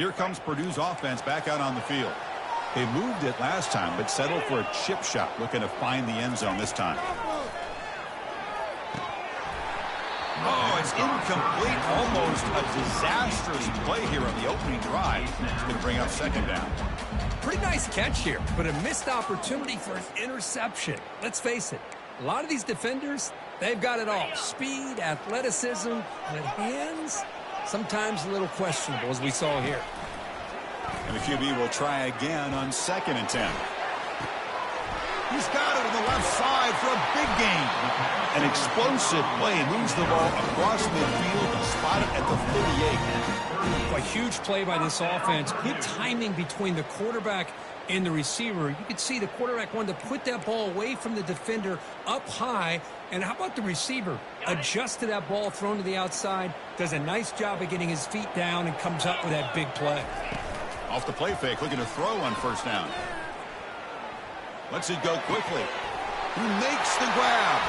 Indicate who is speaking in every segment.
Speaker 1: Here comes Purdue's offense back out on the field. They moved it last time, but settled for a chip shot, looking to find the end zone this time. Oh, it's incomplete. Almost a disastrous play here on the opening drive. It's going to bring up second down.
Speaker 2: Pretty nice catch here, but a missed opportunity for an interception. Let's face it, a lot of these defenders, they've got it all. Speed, athleticism, but hands, sometimes a little questionable, as we saw here.
Speaker 1: And the QB will try again on 2nd and 10. He's got it on the left side for a big gain. An explosive play, moves the ball across midfield and spotted at the 38.
Speaker 2: A huge play by this offense. Good timing between the quarterback and the receiver. You could see the quarterback wanted to put that ball away from the defender up high. And how about the receiver? Adjusted that ball, thrown to the outside, does a nice job of getting his feet down and comes up with that big play.
Speaker 1: Off the play fake, looking to throw on 1st down. Lets it go quickly. He makes the grab.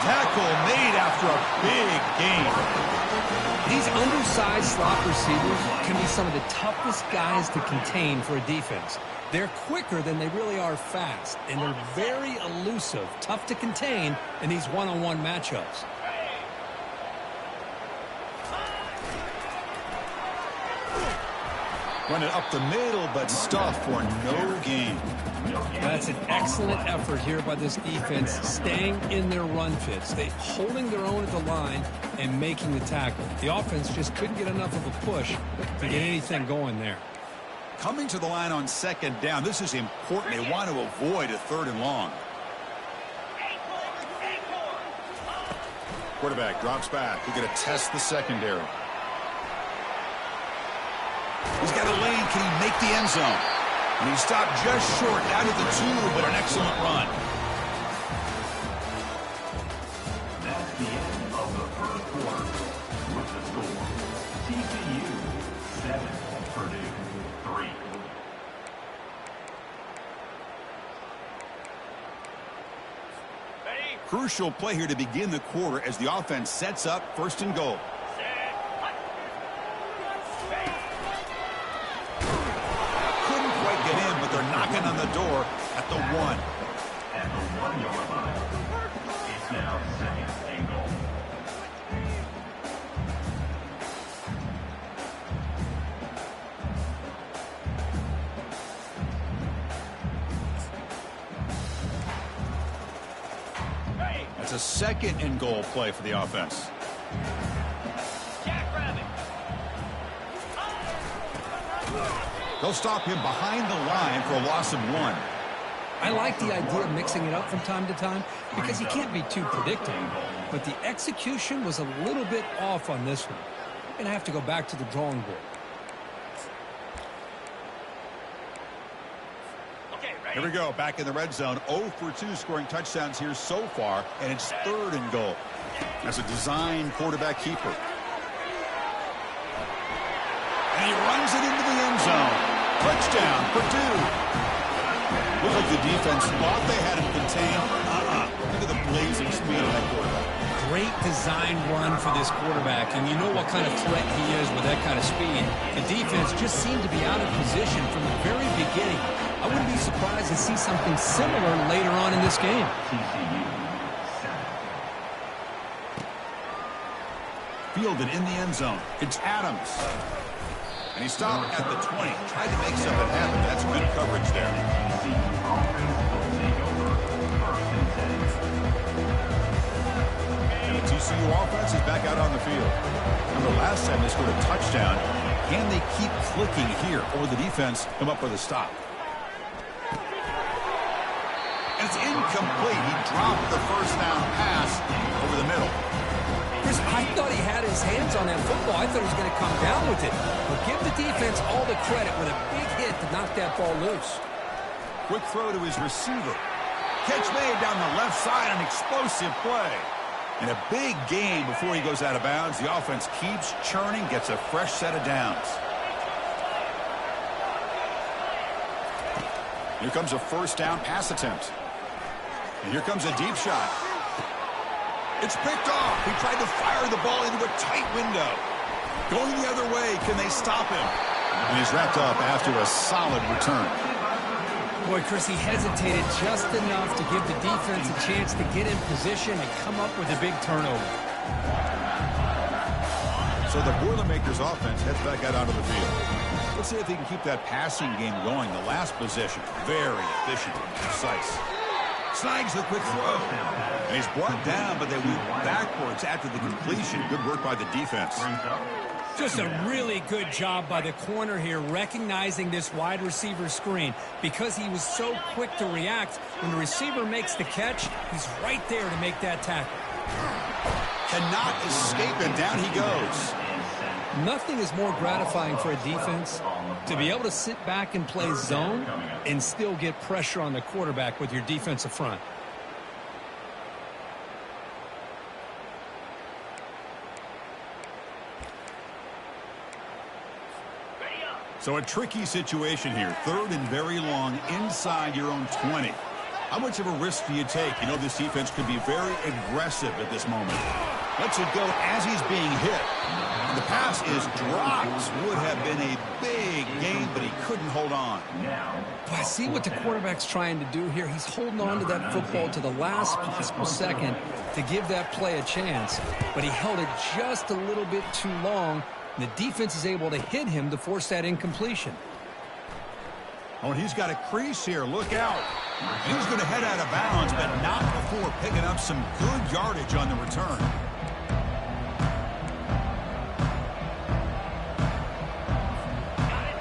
Speaker 1: Tackle made after a big gain.
Speaker 2: These undersized slot receivers can be some of the toughest guys to contain for a defense. They're quicker than they really are fast, and they're very elusive, tough to contain in these one-on-one matchups.
Speaker 1: Running up the middle, but stuffed for no gain.
Speaker 2: That's an excellent effort here by this defense, staying in their run fits. They holding their own at the line and making the tackle. The offense just couldn't get enough of a push to get anything going there.
Speaker 1: Coming to the line on 2nd down, this is important. They want to avoid a 3rd and long. Quarterback drops back. We're going to test the secondary. He's got a lane. Can he make the end zone? And he stopped just short out of the 2, but an excellent run.
Speaker 3: That's the end of the 1st quarter. With the score, TCU 7, Purdue 3.
Speaker 1: Crucial play here to begin the quarter as the offense sets up 1st and goal. Knocking on the door at the 1.
Speaker 3: At the 1-yard line, it's now 2nd and goal.
Speaker 1: That's a 2nd and goal play for the offense. They'll stop him behind the line for a loss of 1.
Speaker 2: I like the idea of mixing it up from time to time because you can't be too predictable. But the execution was a little bit off on this one. We're going to have to go back to the drawing board.
Speaker 1: Here we go, back in the red zone. 0 for 2 scoring touchdowns here so far, and it's 3rd and goal. That's a design quarterback keeper. And he runs it into the end zone. Touchdown, Purdue. Looked like the defense thought they had him contained. Look at the blazing speed of that quarterback.
Speaker 2: Great design run for this quarterback, and you know what kind of threat he is with that kind of speed. The defense just seemed to be out of position from the very beginning. I wouldn't be surprised to see something similar later on in this game.
Speaker 1: Fielded in the end zone. It's Adams. And he stopped at the 20. Tried to make something happen. That's good coverage there. And the TCU offense is back out on the field. Remember last time they scored a touchdown. Can they keep clicking here, or the defense come up with a stop? And it's incomplete. He dropped the 1st down pass over the middle.
Speaker 2: Chris, I thought he had his hands on that football. I thought he was going to come down with it. But give the defense all the credit with a big hit to knock that ball loose.
Speaker 1: Quick throw to his receiver. Catch made down the left side, an explosive play. And a big gain before he goes out of bounds. The offense keeps churning, gets a fresh set of downs. Here comes a 1st down pass attempt. And here comes a deep shot. It's picked off. He tried to fire the ball into a tight window. Going the other way. Can they stop him? And he's wrapped up after a solid return.
Speaker 2: Boy, Chris, he hesitated just enough to give the defense a chance to get in position and come up with a big turnover.
Speaker 1: So the Boilermakers offense heads back out onto the field. Let's see if they can keep that passing game going. The last possession, very efficient and precise. Snags the quick throw. And he's brought down, but they went backwards after the completion. Good work by the defense.
Speaker 2: Just a really good job by the corner here, recognizing this wide receiver screen. Because he was so quick to react, when the receiver makes the catch, he's right there to make that tackle.
Speaker 1: Cannot escape, and down he goes.
Speaker 2: Nothing is more gratifying for a defense to be able to sit back and play zone and still get pressure on the quarterback with your defensive front.
Speaker 1: So a tricky situation here. Third and very long inside your own 20. How much of a risk do you take? You know this defense could be very aggressive at this moment. Lets it go as he's being hit. The pass is dropped. Would have been a big gain, but he couldn't hold on.
Speaker 2: I see what the quarterback's trying to do here. He's holding on to that football to the last possible second to give that play a chance. But he held it just a little bit too long. And the defense is able to hit him to force that incompletion.
Speaker 1: Oh, and he's got a crease here. Look out. And he's going to head out of bounds, but not before picking up some good yardage on the return.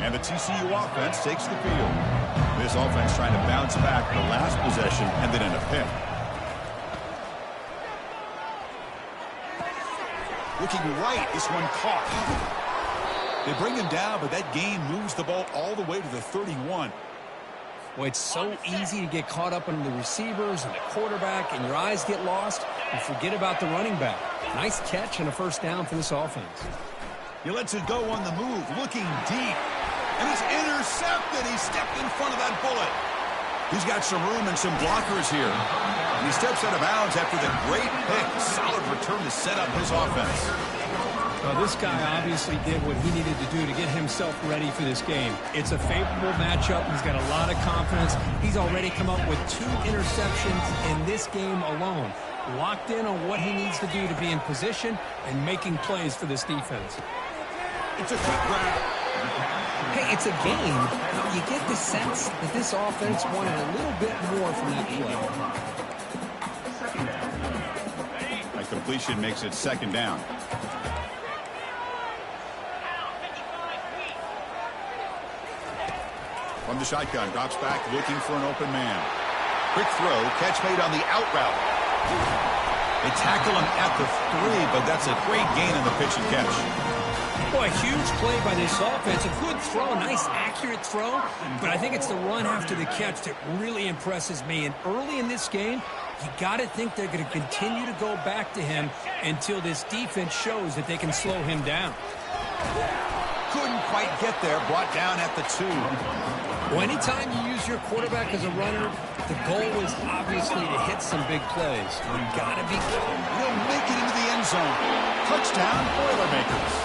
Speaker 1: And the TCU offense takes the field. This offense trying to bounce back the last possession and then in a pick. Looking right, this one caught. They bring him down, but that gain moves the ball all the way to the 31.
Speaker 2: Well, it's so easy to get caught up in the receivers and the quarterback, and your eyes get lost. You forget about the running back. Nice catch and a first down for this offense.
Speaker 1: He lets it go on the move, looking deep. And he's intercepted. He stepped in front of that bullet. He's got some room and some blockers here. And he steps out of bounds after the great pick. Solid return to set up his offense.
Speaker 2: Well, this guy obviously did what he needed to do to get himself ready for this game. It's a favorable matchup. He's got a lot of confidence. He's already come up with 2 interceptions in this game alone. Locked in on what he needs to do to be in position and making plays for this defense.
Speaker 1: It's a quick grab.
Speaker 2: Hey, it's a game. You get the sense that this offense wanted a little bit more from that play.
Speaker 1: That completion makes it second down. From the shotgun, drops back, looking for an open man. Quick throw, catch made on the out route. They tackle him at the 3, but that's a great gain in the pitch and catch.
Speaker 2: Boy, huge play by this offense. A good throw, a nice accurate throw. But I think it's the run after the catch that really impresses me. And early in this game, you got to think they're going to continue to go back to him until this defense shows that they can slow him down.
Speaker 1: Couldn't quite get there, brought down at the 2.
Speaker 2: Well, anytime you use your quarterback as a runner, the goal is obviously to hit some big plays. You got to be good.
Speaker 1: He'll make it into the end zone. Touchdown, Boilermakers.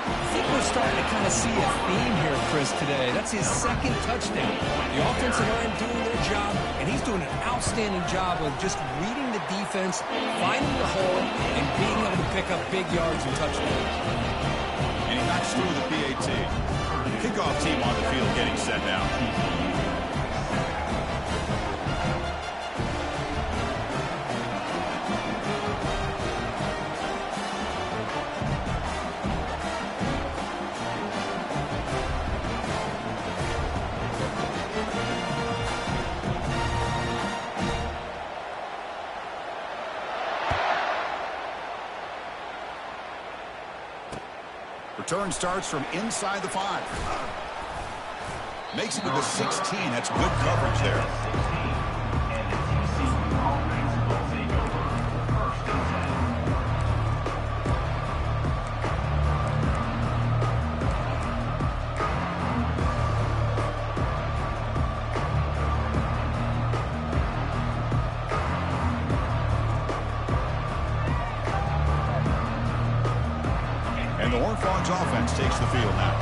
Speaker 2: I think we're starting to kind of see a theme here, Chris, today. That's his second touchdown. The offensive line doing their job, and he's doing an outstanding job of just reading the defense, finding the hole, and being able to pick up big yards and touchdowns.
Speaker 1: And he knocks through the PAT. Kickoff team on the field getting set now. Return starts from inside the 5. Makes it to the 16. That's good coverage there. And the Horned Frogs offense takes the field now.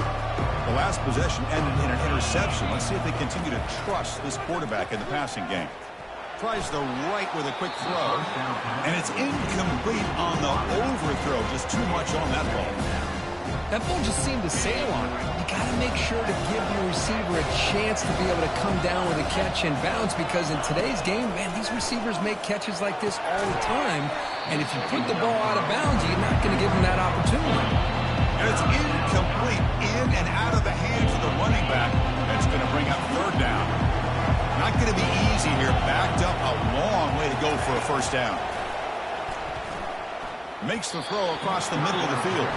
Speaker 1: The last possession ended in an interception. Let's see if they continue to trust this quarterback in the passing game. Tries the right with a quick throw. And it's incomplete on the overthrow. Just too much on that ball.
Speaker 2: That ball just seemed to sail on it. You got to make sure to give your receiver a chance to be able to come down with a catch and bounce, because in today's game, man, these receivers make catches like this all the time. And if you put the ball out of bounds, you're not going to give them that opportunity.
Speaker 1: And it's incomplete, in and out of the hands of the running back. That's going to bring up third down. Not going to be easy here. Backed up a long way to go for a first down. Makes the throw across the middle of the field.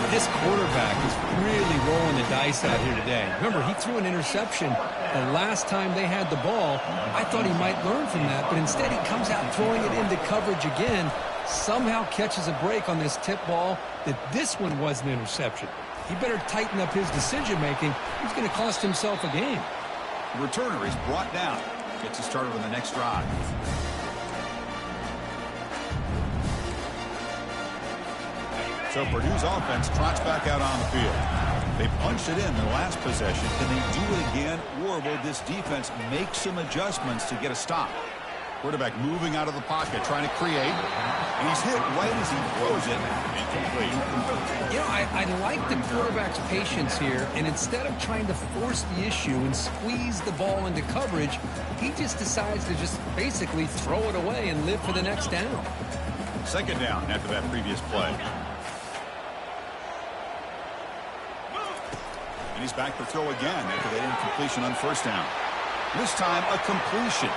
Speaker 2: This quarterback is really rolling the dice out here today. Remember, he threw an interception the last time they had the ball. I thought he might learn from that, but instead he comes out throwing it into coverage again. Somehow catches a break on this tip ball that this one was an interception. He better tighten up his decision-making. He's going to cost himself a game.
Speaker 1: The returner is brought down. Gets us started on the next drive. So Purdue's offense trots back out on the field. They punched it in the last possession. Can they do it again, or will this defense make some adjustments to get a stop? Quarterback moving out of the pocket, trying to create. And he's hit right as he throws it. Incomplete.
Speaker 2: You know, I like the quarterback's patience here, and instead of trying to force the issue and squeeze the ball into coverage, he just decides to just basically throw it away and live for the next down.
Speaker 1: Second down after that previous play. And he's back to throw again after that incompletion on first down. This time a completion.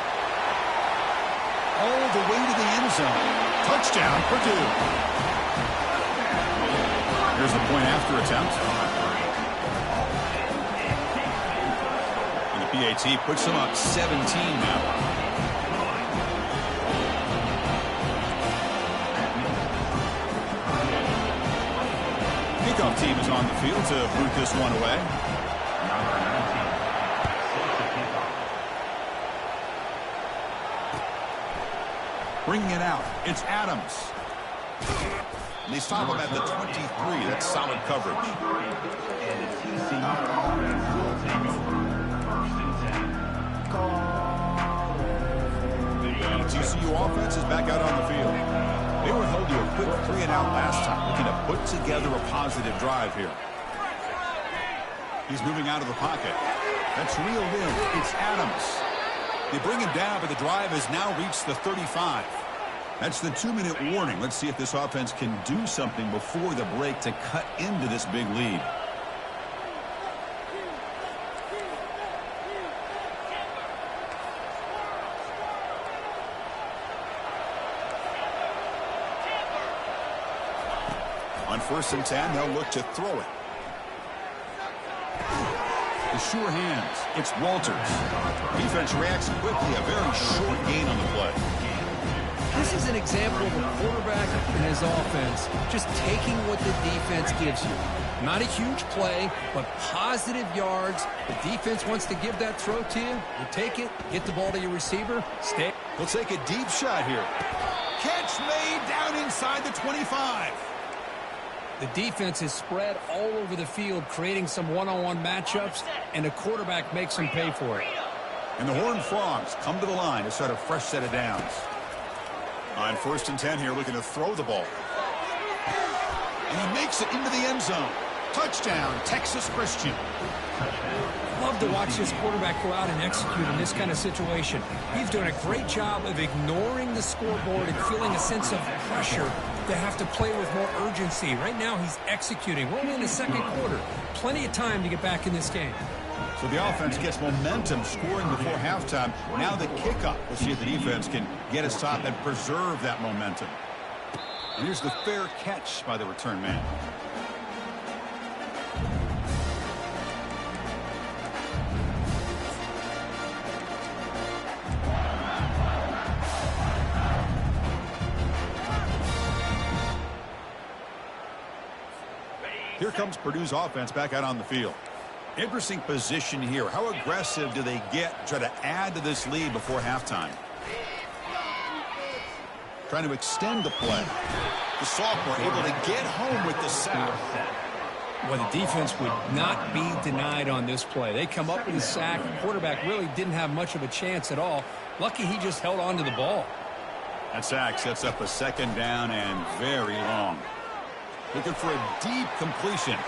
Speaker 1: All the way to the end zone. Touchdown, Purdue. Here's the point after attempt. And the PAT puts them up 17 now. Kickoff team is on the field to boot this one away. Bringing it out, it's Adams. And they stop him at the 23. That's solid coverage. And TCU offense is back out on the field. They were held to a quick 3-and-out last time, looking to put together a positive drive here. He's moving out of the pocket. That's reeled in. It's Adams. They bring him down, but the drive has now reached the 35. That's the 2-minute warning. Let's see if this offense can do something before the break to cut into this big lead. On 1st and 10, they'll look to throw it. The sure hands. It's Walters. Defense reacts quickly. A very short gain on the play.
Speaker 2: This is an example of a quarterback and his offense just taking what the defense gives you. Not a huge play, but positive yards. The defense wants to give that throw to you. You take it, get the ball to your receiver, stay.
Speaker 1: They'll take a deep shot here. Catch made down inside the 25.
Speaker 2: The defense is spread all over the field, creating some one-on-one matchups, and the quarterback makes them pay for it.
Speaker 1: And the Horned Frogs come to the line to start a fresh set of downs. On 1st and 10 here, looking to throw the ball. And he makes it into the end zone. Touchdown, Texas Christian.
Speaker 2: Love to watch this quarterback go out and execute in this kind of situation. He's doing a great job of ignoring the scoreboard and feeling a sense of pressure to have to play with more urgency. Right now, he's executing. We're only in the second quarter. Plenty of time to get back in this game.
Speaker 1: So the offense gets momentum, scoring before halftime. Now the kickoff. We'll see if the defense can get a stop and preserve that momentum. And here's the fair catch by the return man. Here comes Purdue's offense back out on the field. Interesting position here. How aggressive do they get to try to add to this lead before halftime? trying to extend the play. The sophomore able to get home with the sack.
Speaker 2: Well, the defense would not be denied on this play. They come up with a sack. The quarterback really didn't have much of a chance at all. Lucky he just held on to the ball.
Speaker 1: That sack sets up a second down and very long. Looking for a deep completion.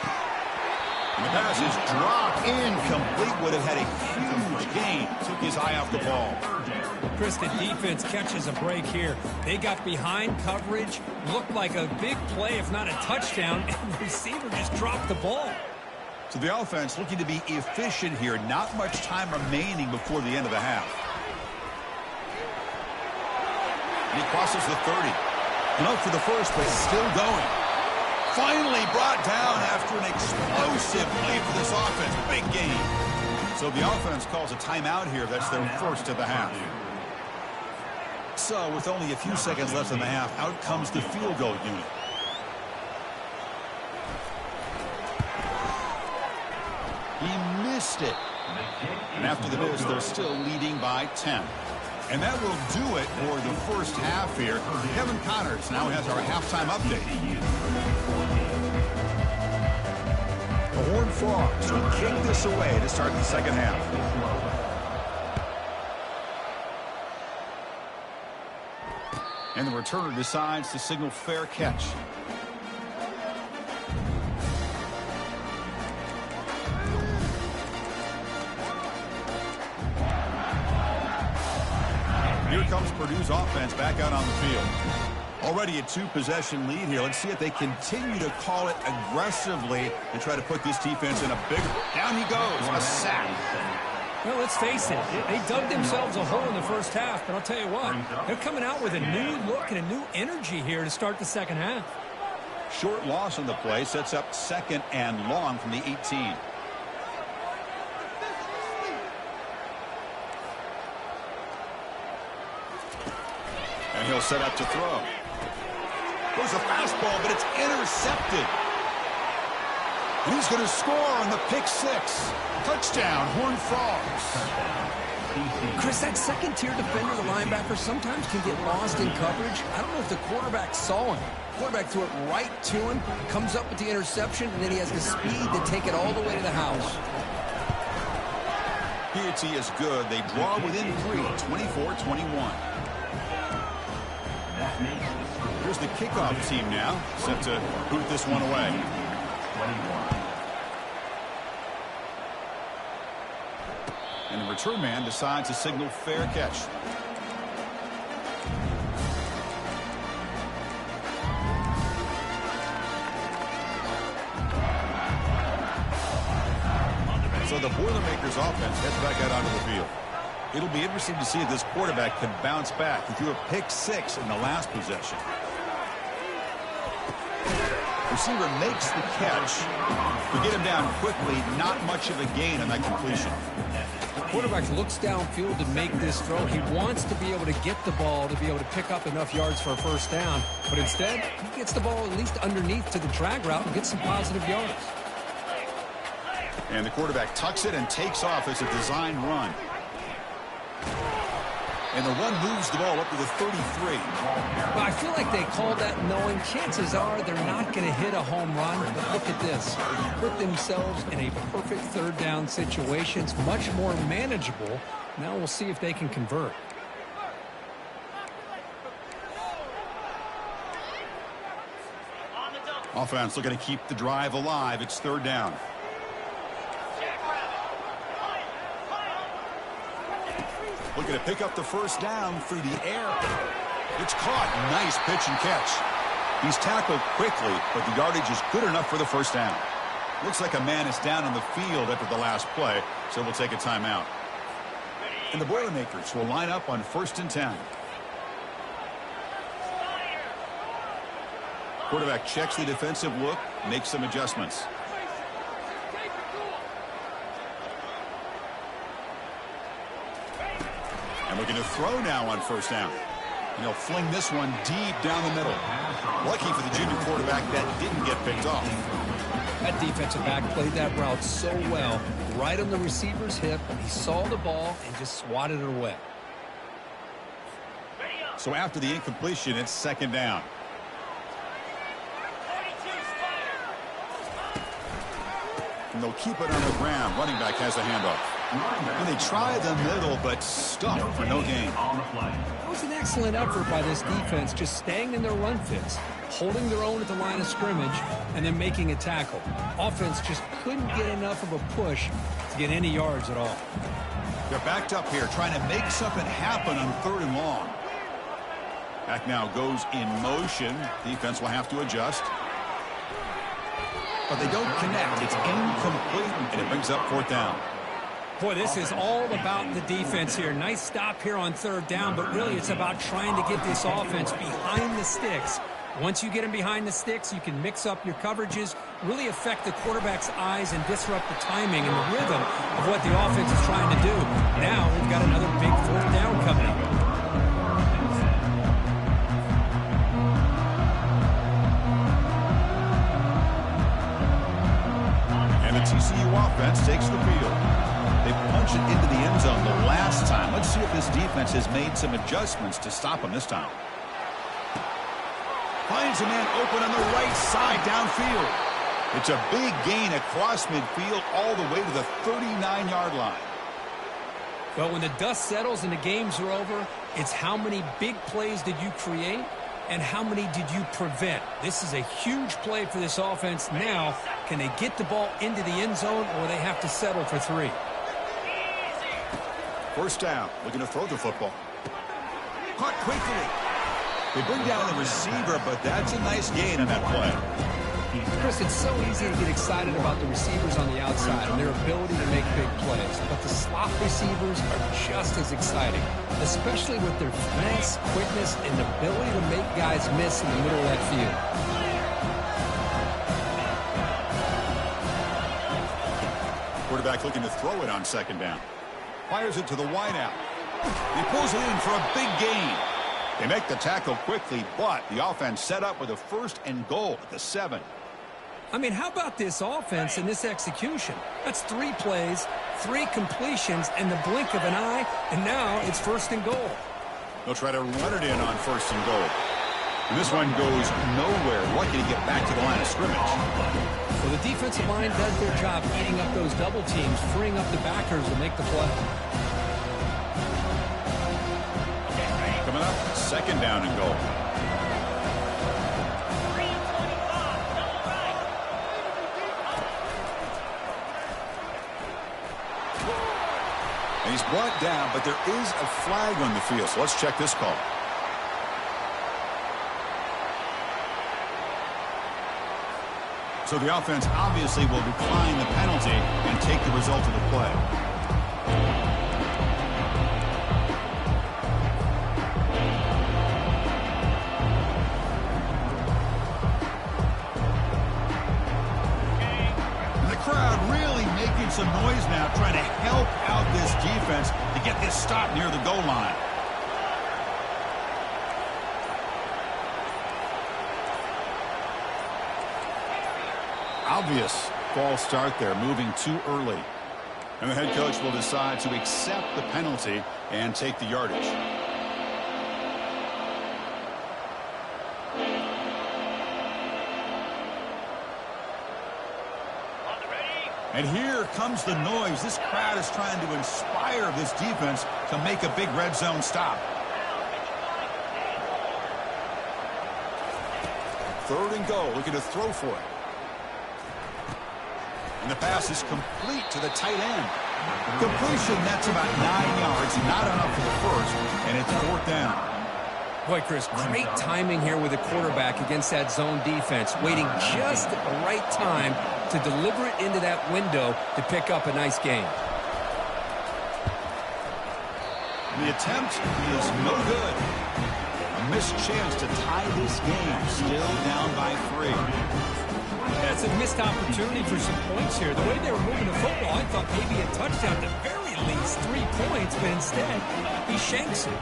Speaker 1: And the pass is dropped incomplete. Would have had a huge gain. Took his eye off the ball.
Speaker 2: Chris, the defense catches a break here. They got behind coverage. Looked like a big play, if not a touchdown. And the receiver just dropped the ball.
Speaker 1: So the offense looking to be efficient here. Not much time remaining before the end of the half. And he crosses the 30. And up for the first, but still going. Finally brought down after an explosive play for this offense. Big game. So the offense calls a timeout here. That's their first of the half. So with only a few seconds left in the half, out comes the field goal unit. He missed it. And after the miss, they're still leading by 10. And that will do it for the first half here. Kevin Connors now has our halftime update. The Horned Frogs will kick this away to start the second half. And the returner decides to signal fair catch. Here comes Purdue's offense back out on the field. Already a two-possession lead here. Let's see if they continue to call it aggressively and try to put this defense in a bigger. Down he goes. A sack.
Speaker 2: Well, let's face it. They dug themselves a hole in the first half, but I'll tell you what, they're coming out with a new look and a new energy here to start the second half.
Speaker 1: Short loss on the play sets up second and long from the 18. And he'll set up to throw. Goes a fastball, but it's intercepted. And he's going to score on the pick six. Touchdown, Horned Frogs.
Speaker 2: Chris, that second-tier defender, the linebacker, sometimes can get lost in coverage. I don't know if the quarterback saw him. The quarterback threw it right to him, comes up with the interception, and then he has the speed to take it all the way to the house.
Speaker 1: Piety is good. They draw within 3, 24-21. Here's the kickoff team now, set to boot this one away. And the return man decides to signal fair catch. So the Boilermakers offense heads back out onto the field. It'll be interesting to see if this quarterback can bounce back. He threw a pick six in the last possession. Receiver makes the catch. We get him down quickly. Not much of a gain on that completion.
Speaker 2: Quarterback looks downfield to make this throw. He wants to be able to get the ball to be able to pick up enough yards for a first down. But instead, he gets the ball at least underneath to the drag route and gets some positive yards.
Speaker 1: And the quarterback tucks it and takes off as a design run. And the run moves the ball up to the 33.
Speaker 2: Well, I feel like they called that knowing chances are they're not going to hit a home run. But look at this. They put themselves in a perfect third down situation. It's much more manageable. Now we'll see if they can convert.
Speaker 1: Offense looking to keep the drive alive. It's third down. Looking to pick up the first down through the air. It's caught. Nice pitch and catch. He's tackled quickly, but the yardage is good enough for the first down. Looks like a man is down on the field after the last play, so we'll take a timeout. And the Boilermakers will line up on 1st and 10. Quarterback checks the defensive look, makes some adjustments. And looking to throw now on first down. And he'll fling this one deep down the middle. Lucky for the junior quarterback that didn't get picked off.
Speaker 2: That defensive back played that route so well. Right on the receiver's hip. He saw the ball and just swatted it away.
Speaker 1: So after the incompletion, it's second down. And they'll keep it on the ground. Running back has the handoff. And they try the middle, but stuck for no gain.
Speaker 2: It was an excellent effort by this defense, just staying in their run fits, holding their own at the line of scrimmage, and then making a tackle. Offense just couldn't get enough of a push to get any yards at all.
Speaker 1: They're backed up here, trying to make something happen on 3rd and long. Back now goes in motion. Defense will have to adjust. But they don't connect. It's incomplete, and it brings up 4th down.
Speaker 2: Boy, this is all about the defense here. Nice stop here on 3rd down, but really it's about trying to get this offense behind the sticks. Once you get them behind the sticks, you can mix up your coverages, really affect the quarterback's eyes and disrupt the timing and the rhythm of what the offense is trying to do. Now we've got another big 4th down coming up.
Speaker 1: And the TCU offense takes the field. They punched it into the end zone the last time. Let's see if this defense has made some adjustments to stop them this time. Finds a man open on the right side downfield. It's a big gain across midfield all the way to the 39-yard line.
Speaker 2: Well, when the dust settles and the games are over, it's how many big plays did you create and how many did you prevent. This is a huge play for this offense. Now, can they get the ball into the end zone or they have to settle for 3?
Speaker 1: 1st down, looking to throw the football. Caught quickly. They bring down the receiver, but that's a nice gain on that play.
Speaker 2: Chris, it's so easy to get excited about the receivers on the outside and their ability to make big plays. But the slot receivers are just as exciting, especially with their finesse, quickness, and the ability to make guys miss in the middle of that field.
Speaker 1: Quarterback looking to throw it on 2nd down. Fires it to the wideout. He pulls it in for a big gain. They make the tackle quickly, but the offense set up with a 1st and goal at the 7.
Speaker 2: I mean, how about this offense and this execution? That's 3 plays, 3 completions, and the blink of an eye, and now it's 1st and goal.
Speaker 1: They'll try to run it in on 1st and goal. And this one goes nowhere. Lucky to get back to the line of scrimmage.
Speaker 2: So the defensive line does their job eating up those double teams, freeing up the backers to make the play.
Speaker 1: Coming up, 2nd down and goal. And he's brought down, but there is a flag on the field. So let's check this call. So the offense obviously will decline the penalty and take the result of the play. And the crowd really making some noise now, trying to help out this defense to get this stop near the goal line. Obvious false start there, moving too early. And the head coach will decide to accept the penalty and take the yardage. And here comes the noise. This crowd is trying to inspire this defense to make a big red zone stop. 3rd and goal, looking to throw for it. And the pass is complete to the tight end. Completion, that's about 9 yards, not enough for the 1st, and it's 4th down.
Speaker 2: Boy, Chris, great timing here with the quarterback against that zone defense, waiting just at the right time to deliver it into that window to pick up a nice gain.
Speaker 1: The attempt is no good. A missed chance to tie this game, still down by 3.
Speaker 2: That's a missed opportunity for some points here. The way they were moving the football, I thought maybe a touchdown, at the very least 3 points, but instead he shanks it.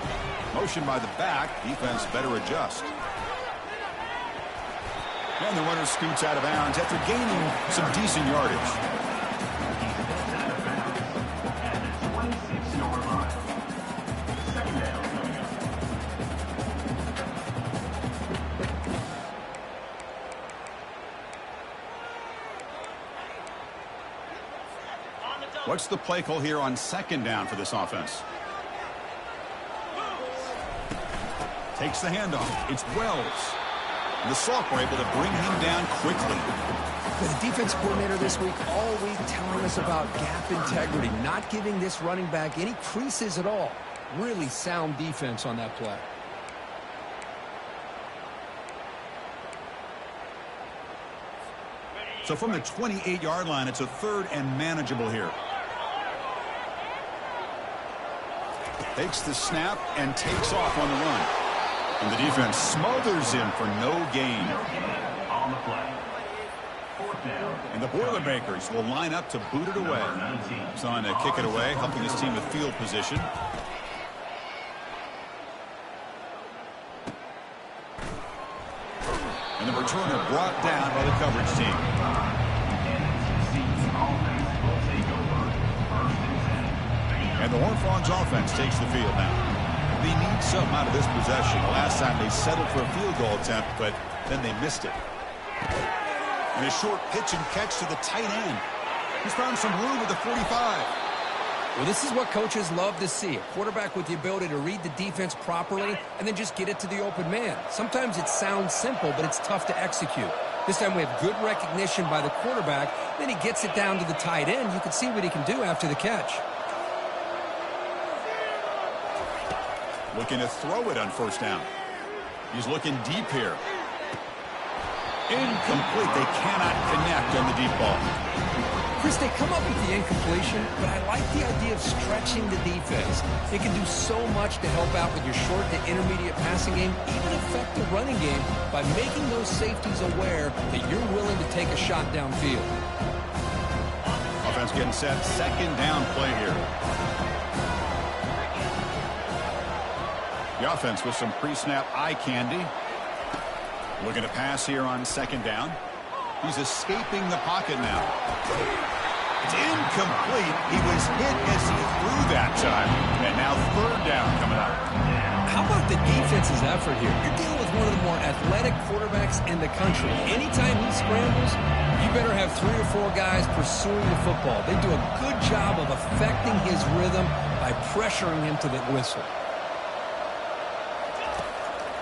Speaker 1: Motion by the back. Defense better adjust. And the runner scoots out of bounds after gaining some decent yardage. What's the play call here on second down for this offense? Takes the handoff. It's Wells. And the Salk were able to bring him down quickly.
Speaker 2: The defense coordinator this week all week telling us about gap integrity, not giving this running back any creases at all. Really sound defense on that play.
Speaker 1: So from the 28-yard line, it's a third and manageable here. Takes the snap and takes off on the run. And the defense smothers him for no gain.
Speaker 3: On the play. Fourth down.
Speaker 1: And the Boilermakers will line up to boot it away. He's on to kick it away, helping his team with field position. And the returner brought down by the coverage team. And the Horned Frogs offense takes the field now. They need something out of this possession. Last time they settled for a field goal attempt, but then they missed it. And a short pitch and catch to the tight end. He's found some room with the 45.
Speaker 2: Well, this is what coaches love to see. A quarterback with the ability to read the defense properly and then just get it to the open man. Sometimes it sounds simple, but it's tough to execute. This time we have good recognition by the quarterback. Then he gets it down to the tight end. You can see what he can do after the catch.
Speaker 1: Looking to throw it on first down. He's looking deep here. Incomplete. They cannot connect on the deep ball.
Speaker 2: Chris, they come up with the incompletion, but I like the idea of stretching the defense. It can do so much to help out with your short to intermediate passing game, even affect the running game by making those safeties aware that you're willing to take a shot downfield.
Speaker 1: Offense getting set. Second down play here. The offense with some pre-snap eye candy. Looking to pass here on second down. He's escaping the pocket now. It's incomplete. He was hit as he threw that time. And now third down coming up.
Speaker 2: How about the defense's effort here? You're dealing with one of the more athletic quarterbacks in the country. Anytime he scrambles, you better have 3 or 4 guys pursuing the football. They do a good job of affecting his rhythm by pressuring him to the whistle.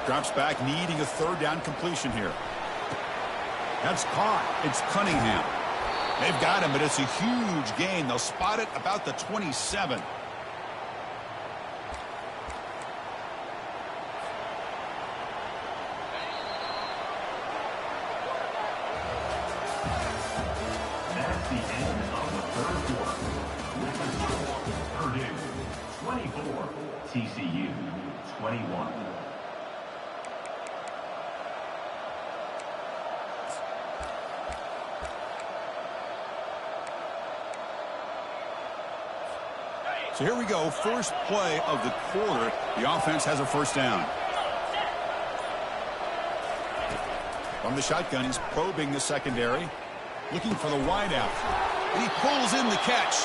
Speaker 1: Drops back, needing a third down completion here. That's caught. It's Cunningham. They've got him, but it's a huge gain. They'll spot it about the 27.
Speaker 3: That's the end of the third quarter. With the score, Purdue 24, TCU 21.
Speaker 1: So here we go. First play of the quarter. The offense has a first down. From the shotgun, he's probing the secondary. Looking for the wideout. And he pulls in the catch.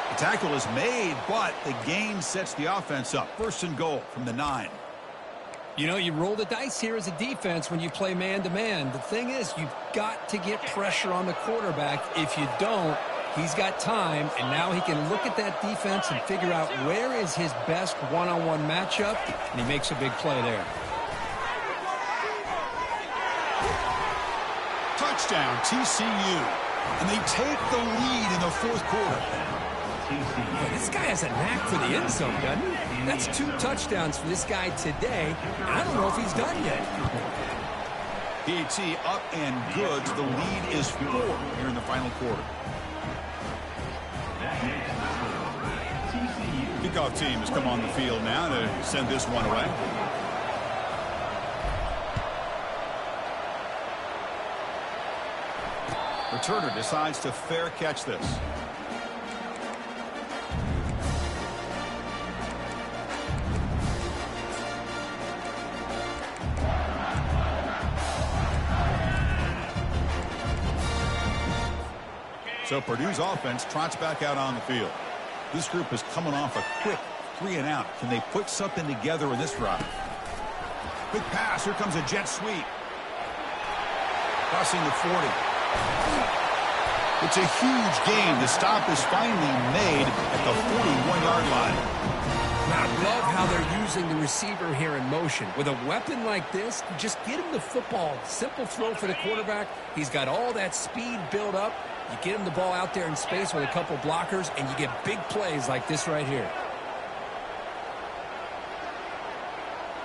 Speaker 1: The tackle is made, but the gain sets the offense up. First and goal from the 9.
Speaker 2: You know, you roll the dice here as a defense when you play man-to-man. The thing is, you've got to get pressure on the quarterback. If you don't, he's got time, and now he can look at that defense and figure out where is his best one-on-one matchup, and he makes a big play there.
Speaker 1: Touchdown, TCU. And they take the lead in the fourth quarter.
Speaker 2: Well, this guy has a knack for the end zone, doesn't he? That's 2 touchdowns for this guy today. I don't know if he's done yet.
Speaker 1: PAT up and good. The lead is 4 here in the final quarter. Kickoff team has come on the field now to send this one away. Returner decides to fair catch this. So Purdue's offense trots back out on the field. This group is coming off a quick 3 and out. Can they put something together in this drive? Quick pass. Here comes a jet sweep. Crossing the 40. It's a huge gain. The stop is finally made at the 41-yard line.
Speaker 2: Now, I love how they're using the receiver here in motion. With a weapon like this, just get him the football. Simple throw for the quarterback. He's got all that speed built up. You get him the ball out there in space with a couple blockers, and you get big plays like this right here.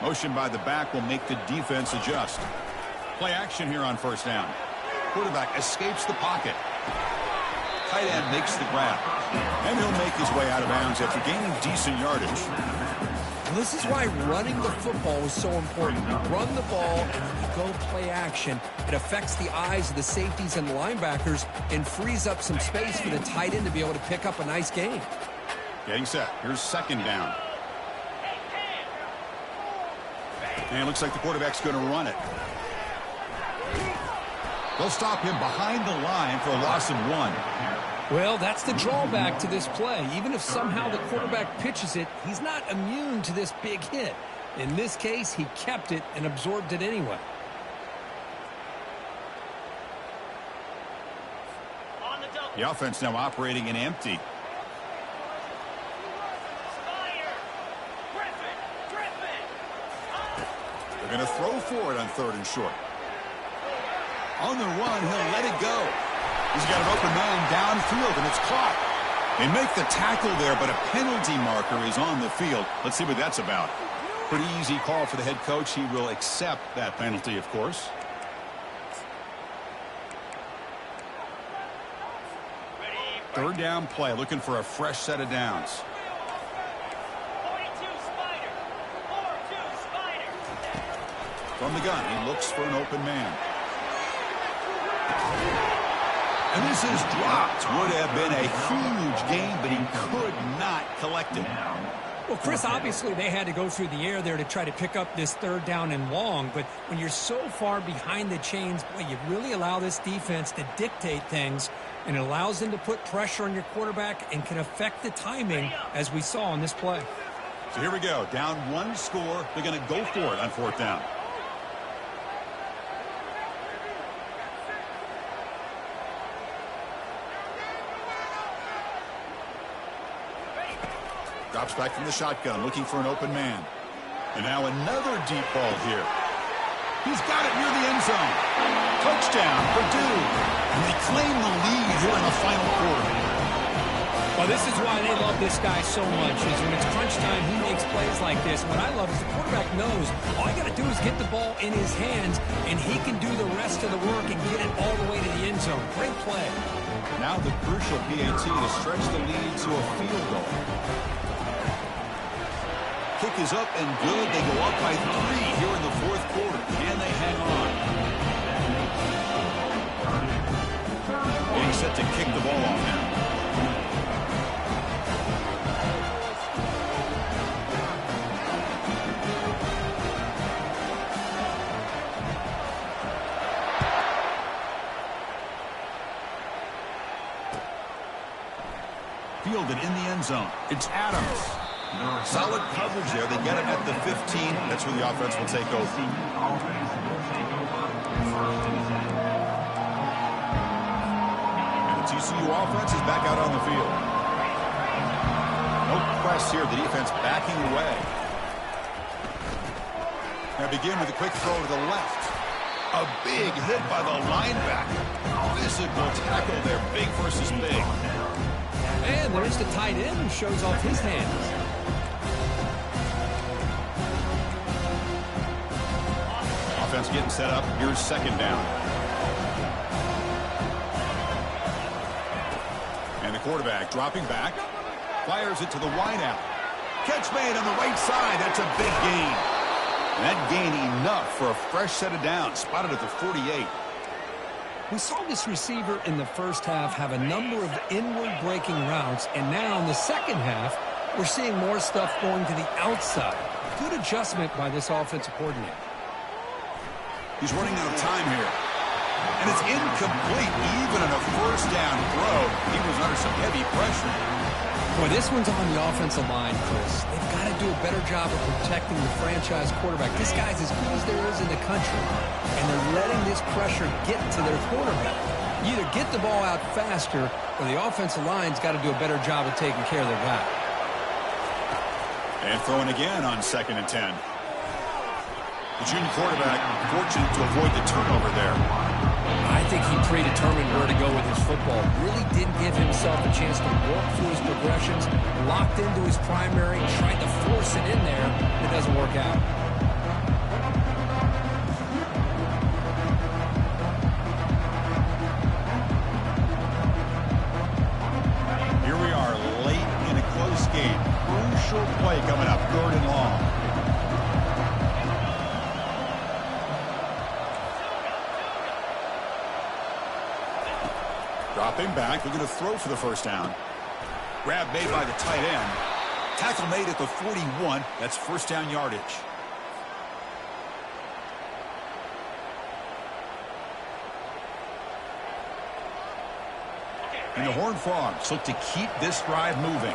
Speaker 1: Motion by the back will make the defense adjust. Play action here on first down. Quarterback escapes the pocket. Tight end makes the grab. And he'll make his way out of bounds after gaining decent yardage.
Speaker 2: Well, this is why running the football is so important. You run the ball and you go play action. It affects the eyes of the safeties and linebackers and frees up some space for the tight end to be able to pick up a nice gain.
Speaker 1: Getting set. Here's second down. And it looks like the quarterback's going to run it. They'll stop him behind the line for a loss of 1.
Speaker 2: Well, that's the drawback to this play. Even if somehow the quarterback pitches it, he's not immune to this big hit. In this case, he kept it and absorbed it anyway.
Speaker 1: The offense now operating in empty. They're going to throw for it on 3rd and short. On the run, he'll let it go. He's got an open man downfield, and it's caught. They make the tackle there, but a penalty marker is on the field. Let's see what that's about. Pretty easy call for the head coach. He will accept that penalty, of course. Third down play, looking for a fresh set of downs. From the gun, he looks for an open man. And this is dropped. Would have been a huge gain, but he could not collect it.
Speaker 2: Well, Chris, obviously they had to go through the air there to try to pick up this 3rd down and long, but when you're so far behind the chains, boy, you really allow this defense to dictate things, and it allows them to put pressure on your quarterback and can affect the timing, as we saw on this play.
Speaker 1: So here we go. Down 1 score. They're going to go for it on 4th down. Drops back from the shotgun, looking for an open man. And now another deep ball here. He's got it near the end zone. Touchdown, Purdue. And they claim the lead here in the final quarter.
Speaker 2: Well, this is why they love this guy so much, is when it's crunch time, he makes plays like this. What I love is the quarterback knows all I got to do is get the ball in his hands, and he can do the rest of the work and get it all the way to the end zone. Great play.
Speaker 1: Now the crucial PAT to stretch the lead to a field goal. Kick is up and good. They go up by 3 here in the 4th quarter. Can they hang on? Getting set to kick the ball off now. Fielded in the end zone. It's Adams. Solid coverage there. They get it at the 15. That's where the offense will take over. And the TCU offense is back out on the field. No press here. The defense backing away. Now begin with a quick throw to the left. A big hit by the linebacker. Physical tackle there. Big versus big.
Speaker 2: And there's the tight end who shows off his hands.
Speaker 1: Offense getting set up. Here's second down. And the quarterback dropping back. Fires it to the wideout. Catch made on the right side. That's a big gain. And that gain enough for a fresh set of downs. Spotted at the 48.
Speaker 2: We saw this receiver in the first half have a number of inward breaking routes, and now in the second half, we're seeing more stuff going to the outside. Good adjustment by this offensive coordinator.
Speaker 1: He's running out of time here. And it's incomplete. Even on a first down throw, he was under some heavy pressure.
Speaker 2: Boy, this one's on the offensive line, Chris. They've got to do a better job of protecting the franchise quarterback. This guy's as good as there is in the country, and they're letting this pressure get to their quarterback. You either get the ball out faster or the offensive line's got to do a better job of taking care of their guy.
Speaker 1: And throwing again on 2nd and 10. The junior quarterback fortunate to avoid the turnover there.
Speaker 2: I think he predetermined where to go with his football. Really didn't give himself a chance to work through his progressions. Locked into his primary, tried to force it in there, and it doesn't work out.
Speaker 1: Here we are late in a close game. Crucial play coming up, 3rd and long. Dropping back, they're going to throw for the 1st down. Grab made by the tight end. Tackle made at the 41. That's 1st down yardage. And the Horned Frogs look to keep this drive moving.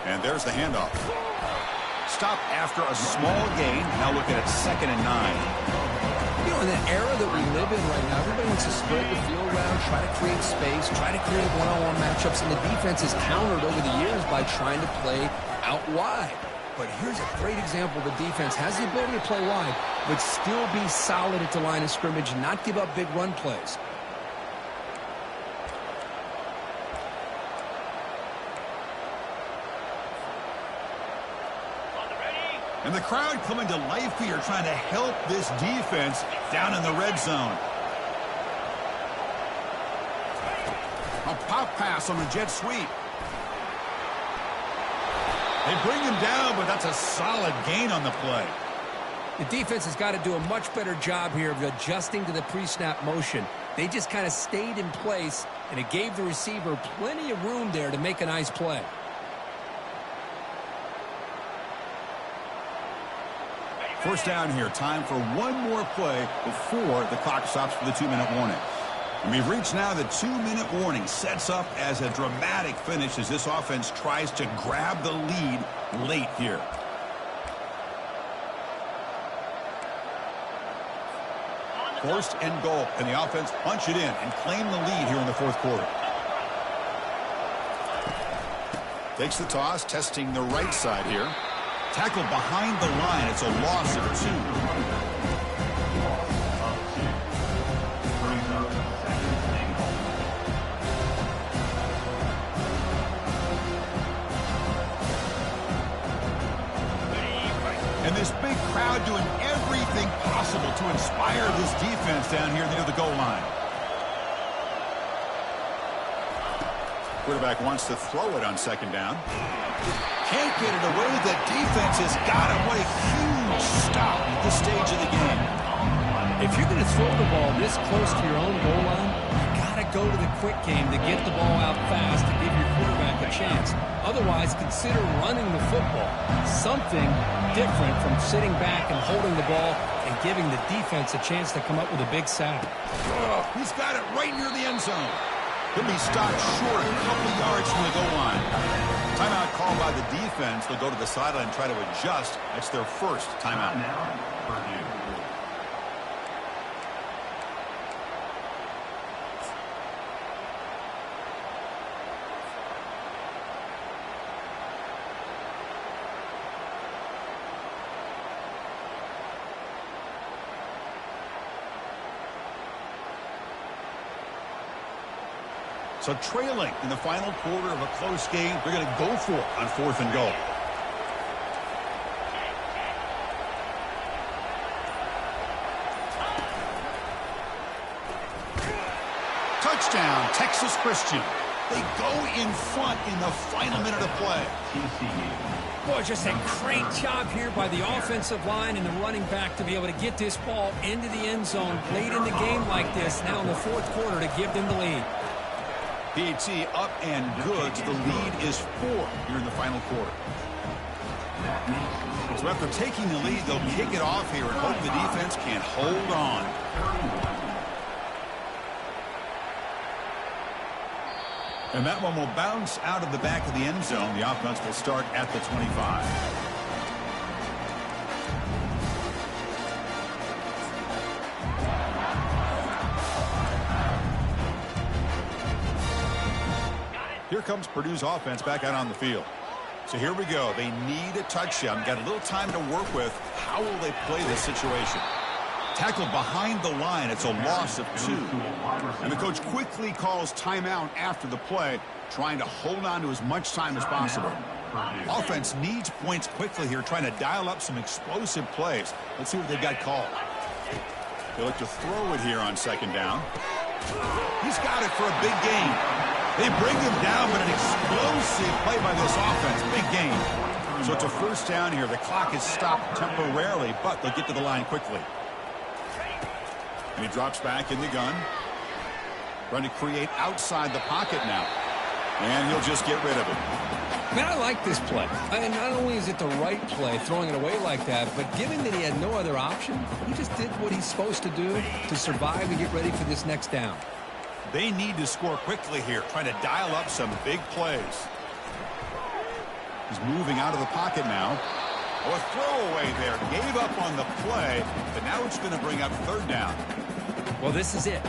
Speaker 1: And there's the handoff. Stop after a small gain. Now looking at 2nd and 9.
Speaker 2: You know, in the era that we live in right now, everybody wants to spread the field around, try to create space, try to create one-on-one matchups, and the defense is countered over the years by trying to play out wide. But here's a great example. The defense has the ability to play wide, but still be solid at the line of scrimmage and not give up big run plays.
Speaker 1: And the crowd coming to life here, trying to help this defense down in the red zone. A pop pass on the jet sweep. They bring him down, but that's a solid gain on the play.
Speaker 2: The defense has got to do a much better job here of adjusting to the pre-snap motion. They just kind of stayed in place, and it gave the receiver plenty of room there to make a nice play.
Speaker 1: First down here. Time for one more play before the clock stops for the 2-minute warning. And we've reached now the 2-minute warning. Sets up as a dramatic finish as this offense tries to grab the lead late here. First and goal. And the offense punch it in and claim the lead here in the 4th quarter. Takes the toss, testing the right side here. Tackle behind the line. It's a loss of 2. And this big crowd doing everything possible to inspire this defense down here near the goal line. Quarterback wants to throw it on 2nd down. Can't get it away. The defense has got him. What a huge stop at this stage of the game.
Speaker 2: If you're going to throw the ball this close to your own goal line, you got to go to the quick game to get the ball out fast to give your quarterback a chance. Otherwise, consider running the football. Something different from sitting back and holding the ball and giving the defense a chance to come up with a big sack.
Speaker 1: Oh, he's got it right near the end zone. He'll be stopped short a couple yards from the goal line. Timeout called by the defense. They'll go to the sideline and try to adjust. That's their first timeout.
Speaker 3: Now, Purdue.
Speaker 1: So trailing in the final quarter of a close game, they're going to go for it on 4th and goal. Touchdown, Texas Christian. They go in front in the final minute of play.
Speaker 2: Boy, just a great job here by the offensive line and the running back to be able to get this ball into the end zone late in the game like this, now in the 4th quarter, to give them the lead.
Speaker 1: PAT up and good. The lead is 4 here in the final quarter. So after taking the lead, they'll kick it off here and hope the defense can hold on. And that one will bounce out of the back of the end zone. The offense will start at the 25. here comes Purdue's offense back out on the field. So here we go. They need a touchdown. Got a little time to work with. How will they play this situation? Tackled behind the line. It's a loss of 2. And the coach quickly calls timeout after the play, trying to hold on to as much time as possible. Offense needs points quickly here, trying to dial up some explosive plays. Let's see what they've got called. They look to throw it here on second down. He's got it for a big gain. They bring him down, but an explosive play by this offense. Big gain. So it's a first down here. The clock is stopped temporarily, but they'll get to the line quickly. And he drops back in the gun. Trying to create outside the pocket now. And he'll just get rid of it.
Speaker 2: Man, I like this play. And not only is it the right play, throwing it away like that, but given that he had no other option, he just did what he's supposed to do to survive and get ready for this next down.
Speaker 1: They need to score quickly here, trying to dial up some big plays. He's moving out of the pocket now. Oh, a throwaway there. Gave up on the play, but now it's going to bring up third down.
Speaker 2: Well, this is it.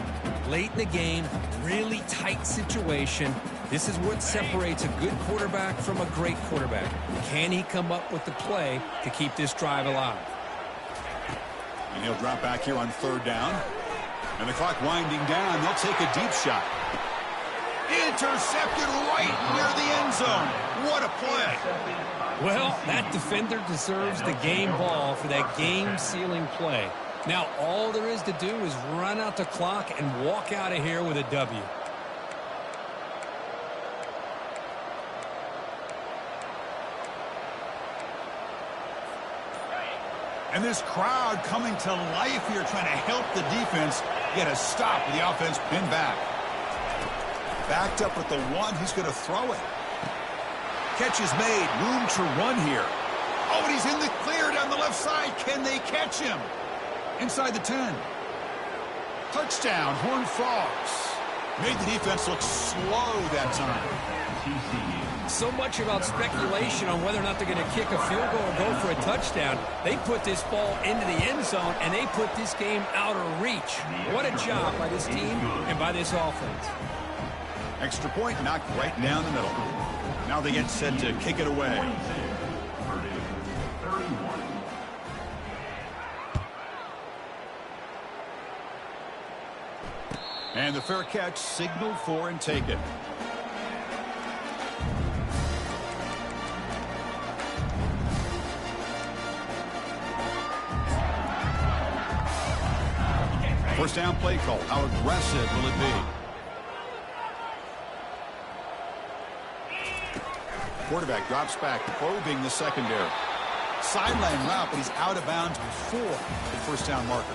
Speaker 2: Late in the game, really tight situation. This is what separates a good quarterback from a great quarterback. Can he come up with the play to keep this drive alive?
Speaker 1: And he'll drop back here on third down. And the clock winding down. They'll take a deep shot. Intercepted right near the end zone. What a play.
Speaker 2: Well, that defender deserves the game ball for that game-sealing play. Now, all there is to do is run out the clock and walk out of here with a W.
Speaker 1: And this crowd coming to life here, trying to help the defense get a stop with the offense pinned back. Backed up with the 1. He's going to throw it. Catch is made. Room to run here. Oh, and he's in the clear down the left side. Can they catch him? Inside the 10. Touchdown, Horned Frogs. Made the defense look slow that time.
Speaker 2: So much about speculation on whether or not they're going to kick a field goal or go for a touchdown. They put this ball into the end zone, and they put this game out of reach. What a job by this team and by this offense.
Speaker 1: Extra point knocked right down the middle. Now they get set to kick it away. And the fair catch signaled for and taken. First down play call. How aggressive will it be? Quarterback drops back, probing the secondary. Sideline route, but he's out of bounds before the first down marker.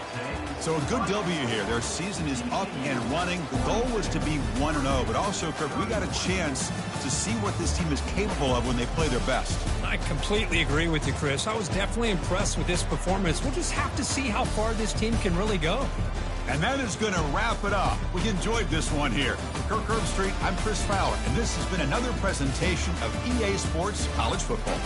Speaker 1: So a good W here. Their season is up and running. The goal was to be 1-0, but also, Kirk, we got a chance to see what this team is capable of when they play their best.
Speaker 2: I completely agree with you, Chris. I was definitely impressed with this performance. We'll just have to see how far this team can really go.
Speaker 1: And that is going to wrap it up. We enjoyed this one here. For Kirk Herbstreit, I'm Chris Fowler, and this has been another presentation of EA Sports College Football.